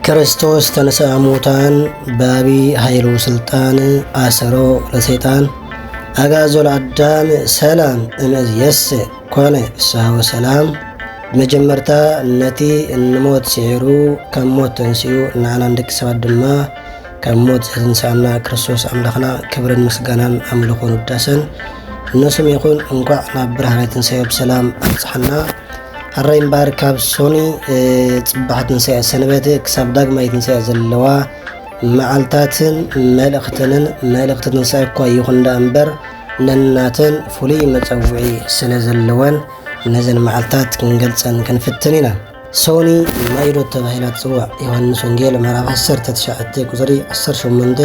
ክርስቶስ ተነሥአ እሙታን በአቢይ ኃይሉ ስልጣን አሰሮ ለሰይጣን አግዓዞ ለአዳም ሰላም እምይእዜሰ ኮነ ፍስሐ ወሰላም። መጀመርታ ነቲ እንሞት ሲዒሩ ከም ሞት ተንሥኡ ንዓና ደቂ ሰባት ድማ ከም ሞት ዘትንሣኣና ክርስቶስ ኣምላኽና ክብርን ምስጋናን ኣምልኾን ውዳሰን እነሱም ይኹን። እንኳዕ ናብ ብርሃነ ትንሣኤ ብሰላም ኣብጽሓና። ሓራይ እምበር ካብ ሶኒ ጽባሕ ትንሣኤ ሰንበት ክሳብ ዳግማይ ትንሣኤ ዘለዋ መዓልታትን መልእኽቲ ትንሣኤ እኳ ይኹን ዳ እምበር ነናተን ፍሉይ መፀውዒ ስለ ዘለወን ነዘን መዓልታት ክንገልጸን ክንፍትን ኢና። ሶኒ ማይዶት ተባሂላ ትጽዋዕ። ዮሐንስ ወንጌል ምዕራፍ 19 ቁጽሪ 18፣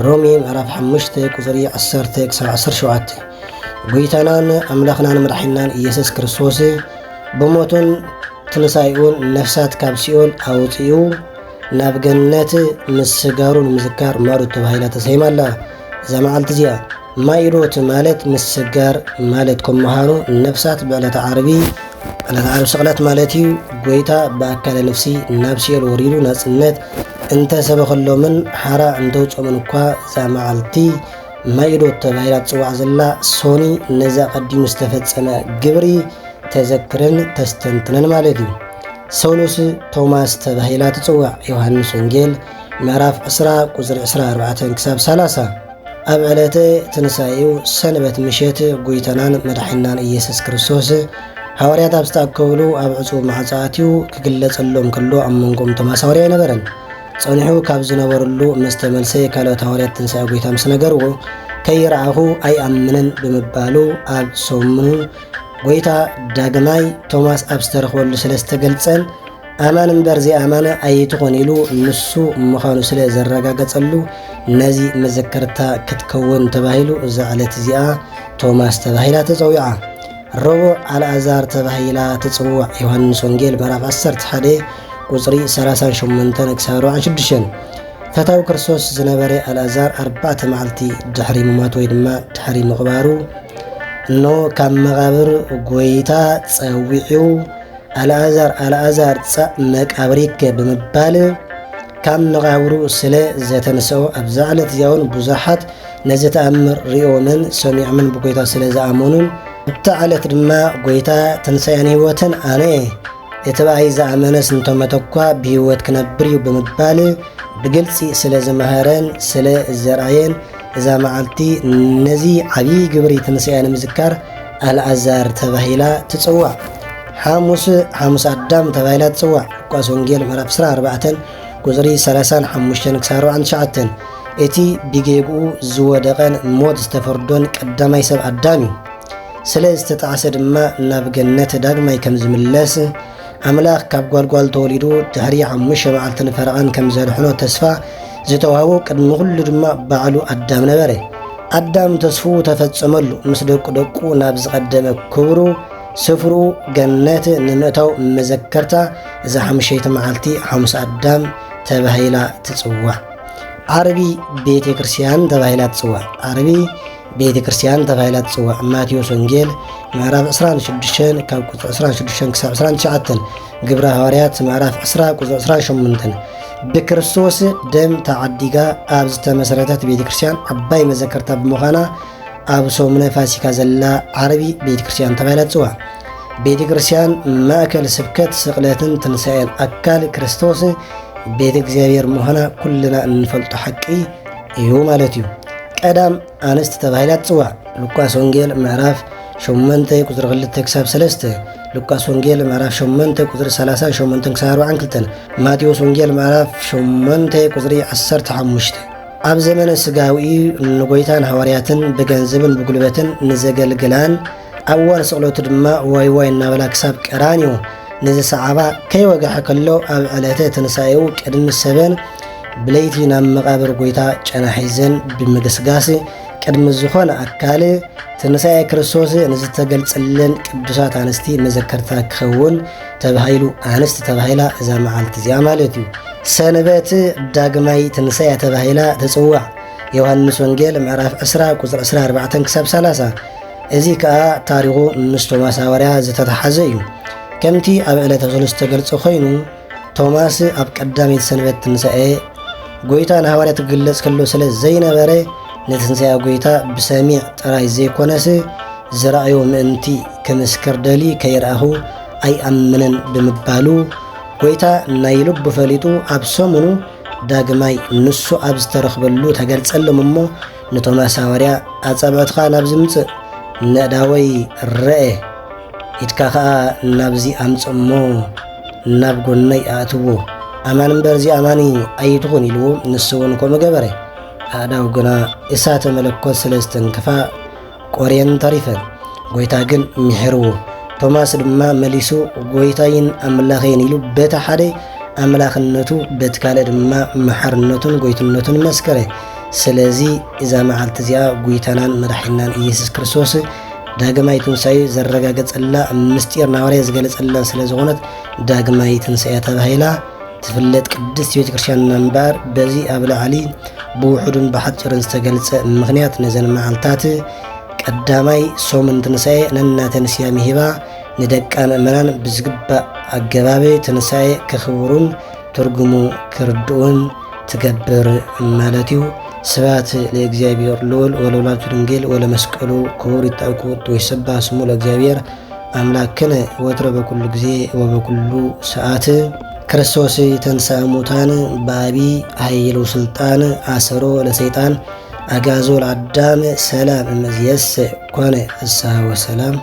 ሮሜ ምዕራፍ 5 ቁጽሪ 10-17። ጎይታናን ኣምላኽናን መድሒናን ኢየሱስ ክርስቶስ ብሞቱን ትንሣኤኡን ነፍሳት ካብ ሲኦል ኣውፂኡ ናብ ገነት ምስጋሩን ምዝካር ማይዶት ተባሂላ ተሰይማላ። እዛ መዓልቲ እዚኣ ማይዶት ማለት ምስጋር ማለት ከም ምዃኑ ነፍሳት ብዕለተ ዓርቢ ስቕለት ማለት እዩ። ጎይታ ብኣካለ ነፍሲ ናብ ሲኦል ወሪዱ ናጽነት እንተሰበኸሎምን ሓራ እንተውጾምን እኳ እዛ መዓልቲ ማይዶት ተባሂላ ትጽዋዕ ዘላ ሶኒ ነዛ ቀዲሙ ዝተፈጸመ ግብሪ ተዘክርን ተስተንትነን ማለት እዩ። ሰውሎስ ቶማስ ተባሂላ ትጽዋዕ። ዮሐንስ ወንጌል ምዕራፍ 10 ቁጽሪ 24-30። ኣብ ዕለተ ትንሣኤኡ ሰንበት ምሸት ጎይታናን መድሒናን ኢየሱስ ክርስቶስ ሓዋርያት ኣብ ዝተኣከብሉ ኣብ ዕፁብ ማዕጻእትዩ ክግለጸሎም ከሎ ኣብ መንጎም ቶማስ ሓዋርያ ይነበረን። ጸኒሑ ካብ ዝነበረሉ ምስ ተመልሰ ካልኦት ሓዋርያት ትንሣኤ ጎይታ ምስ ነገርዎ ከይረኣኹ ኣይኣምንን ብምባሉ ኣብ ሰሙኑ ጎይታ ዳግማይ ቶማስ ኣብ ዝተረኽበሉ ስለ ዝተገልጸን ኣማን እምበር ዘይኣማነ ኣይትኾን ኢሉ ንሱ ምዃኑ ስለ ዘረጋገጸሉ ነዚ መዘከርታ ክትከውን ተባሂሉ እዛ ዕለት እዚኣ ቶማስ ተባሂላ ተጸዊዓ። ረቡዕ ኣልዓዛር ተባሂላ ትጽዋዕ። ዮሐንስ ወንጌል ምዕራፍ 11 ቁጽሪ 38-46። ፈታዊ ክርስቶስ ዝነበረ ኣልዓዛር 4 መዓልቲ ድሕሪ ምማት ወይ ድማ ድሕሪ ምቕባሩ እኖ ካብ መቓብር ጎይታ ጸዊዑ ኣልዓዛር ጻእ መቃብሪከ ብምባል ካብ መቓብሩ ስለ ዘተንስኦ ኣብዛ ዕለት እዚኣውን ብዙሓት ነዚ ተኣምር ሪኦምን ሰሚዖምን ብጎይታ ስለ ዝኣመኑን ኣብታ ዕለት ድማ ጎይታ ትንሣኤን ህይወትን ኣነ እቲ በኣይ ዝኣመነስ እንተመተ እኳ ብህይወት ክነብር እዩ ብምባል ብግልፂ ስለ ዝመሃረን ስለ ዘርአየን እዛ መዓልቲ ነዚ ዓብዪ ግብሪ ትንሣኤ ንምዝካር ኣልዓዛር ተባሂላ ትጽዋዕ። ሓሙስ ኣዳም ተባሂላ ትጽዋዕ። ሉቃስ ወንጌል ምዕራፍ 14 ቁጽሪ 35-49። እቲ ብጌግኡ ዝወደቐን ሞት ዝተፈርዶን ቀዳማይ ሰብ ኣዳም እዩ። ስለ ዝተጣዓሰ ድማ ናብ ገነት ዳግማይ ከም ዝምለስ ኣምላኽ ካብ ጓልጓል ተወሊዱ ድሕሪ 5 መዓልትን ፈረቓን ከም ዘድሕኖ ተስፋ ዝተዋህቦ ቅድሚ ኩሉ ድማ ባዕሉ ኣዳም ነበረ። ኣዳም ተስፉ ተፈጸመሉ ምስ ደቁ ናብ ዝቐደመ ክብሩ ስፍሩ ገነት ንምእታው መዘከርታ እዛ 5ይቲ መዓልቲ ሓሙስ ኣዳም ተባሂላ ትጽዋዕ። ዓርቢ ቤተ ክርስቲያን ተባሂላ ትጽዋዕ። ዓርቢ ቤተ ክርስቲያን ተባሂላ ትጽዋዕ። ማቴዎስ ወንጌል ምዕራፍ 26 ካብ ቁጽሪ 26-29። ግብረ ሐዋርያት ምዕራፍ 10 ቁጽሪ 28። ብክርስቶስ ደም ተዓዲጋ ኣብ ዝተመሰረተት ቤተ ክርስቲያን ዓባይ መዘከርታ ብምዃና ኣብ ሰሙነ ፋሲካ ዘላ ዓርቢ ቤተ ክርስቲያን ተባሂላ ትጽዋዕ። ቤተ ክርስቲያን ማእከል ስብከት ስቕለትን ትንሣኤን ኣካል ክርስቶስ ቤተ እግዚአብሔር ምዃና ኩልና እንፈልጦ ሓቂ እዩ ማለት እዩ። ቀዳም ኣንስቲ ተባሂላ ትጽዋዕ። ሉቃስ ወንጌል ምዕራፍ 8 ቁጽሪ 2-3። ሉቃስ ወንጌል ምዕራፍ 8 ቁጽሪ 38-42። ማቴዎስ ወንጌል ምዕራፍ 8 ቁጽሪ 15። ኣብ ዘመነ ስጋዊ ንጎይታን ሐዋርያትን ብገንዘብን ብጉልበትን ንዘገልግላን ኣብ እዋን ስቕለቱ ድማ ዋይ እናበላ ክሳብ ቀራንዮ ንዝሰዓባ ከይወግሐ ከሎ ኣብ ዕለተ ትንሣኤኡ ቅድሚ ሰበን ብለይቲ ናብ መቓብር ጎይታ ጨናሒዘን ብምግስጋስ ቅድሚ ዝኾነ ኣካል ትንሣኤ ክርስቶስ ንዝተገልጸለን ቅዱሳት ኣንስቲ መዘከርታ ክኸውን ተባሂሉ ኣንስቲ ተባሂላ እዛ መዓልቲ እዚኣ ማለት እዩ። ሰንበት ዳግማይ ትንሣኤ ተባሂላ ትጽዋዕ። ዮሐንስ ወንጌል ምዕራፍ 10 ቁጽሪ 24-30። እዚ ከዓ ታሪኹ ምስ ቶማስ ሓዋርያ ዝተተሓዘ እዩ። ከምቲ ኣብ ዕለተ ሰሉስ ተገልጸ ኮይኑ ቶማስ ኣብ ቀዳሚት ሰንበት ትንሣኤ ጎይታ ንሃዋርያት ክግለጽ ከሎ ስለ ዘይነበረ ንትንሣኤ ጎይታ ብሰሚዕ ጥራይ ዘይኮነስ ዝረኣዮ ምእንቲ ክምስክር ደሊ ከይረኣኹ ኣይኣምንን ብምባሉ ጎይታ ናይ ልቡ ፈሊጡ ኣብ ሰሙኑ ዳግማይ ንሱ ኣብ ዝተረኽበሉ ተገልጸሎም እሞ ንቶማስ ሃዋርያ ኣጻብዕትኻ ናብ ዝምጽእ ነዳወይ ረአ ኢድካ ከዓ ናብዚ ኣምጽእ እሞ ናብ ጎነይ ኣእትዎ ኣማን እምበር እዚ ኣማኒ ኣይትኹን ኢልዎ ንሱ እውን ከምኡ ገበረ። ኣእዳው ግና እሳተ መለኮት ሰለስተንክፋ ቆርየን ተሪፈን ጎይታ ግን ምሕርዎ። ቶማስ ድማ መሊሱ ጎይታይን ኣምላኸይን ኢሉ በታ ሓደ ኣምላኽነቱ በቲ ካልእ ድማ መሓርነቱን ጎይትነቱን መስከረ። ስለዚ እዛ መዓልቲ እዚኣ ጎይታናን መድሓኒናን ኢየሱስ ክርስቶስ ዳግማይ ትንሣኤ ዘረጋገጸላ ምስጢር ናዋርያ ዝገለጸላ ስለ ዝኾነት ዳግማይ ትንሣኤ ተባሂላ ትፍለጥ ቅድስት ቤተ ክርስቲያንና እምበር በዚ ኣብ ላዕሊ ብውሑድን ብሓጭርን ዝተገልጸ ምኽንያት ነዘን መዓልታት ቀዳማይ ሶምን ትንሣኤ ነናተን ስያሜ ሂባ ንደቃ ምእመናን ብዝግባእ ኣገባብ ትንሣኤ ክኽብሩን ትርጉሙ ክርድኡን ትገብር ማለት እዩ። ስብሐት ለእግዚአብሔር ልዑል ወለወላዲቱ ድንግል ወለመስቀሉ ክቡር ይትባረክ ወይትሰበሕ ስሙ ለእግዚአብሔር አምላክነ ወትረ በኩሉ ጊዜ ወበኩሉ ሰዓት። ክርስቶስ ተንሥአ እሙታን በዐቢይ ኃይል ወሥልጣን አሰሮ ለሰይጣን አግዓዞ ለአዳም ሰላም እምይእዜሰ ኮነ ፍስሐ ወሰላም።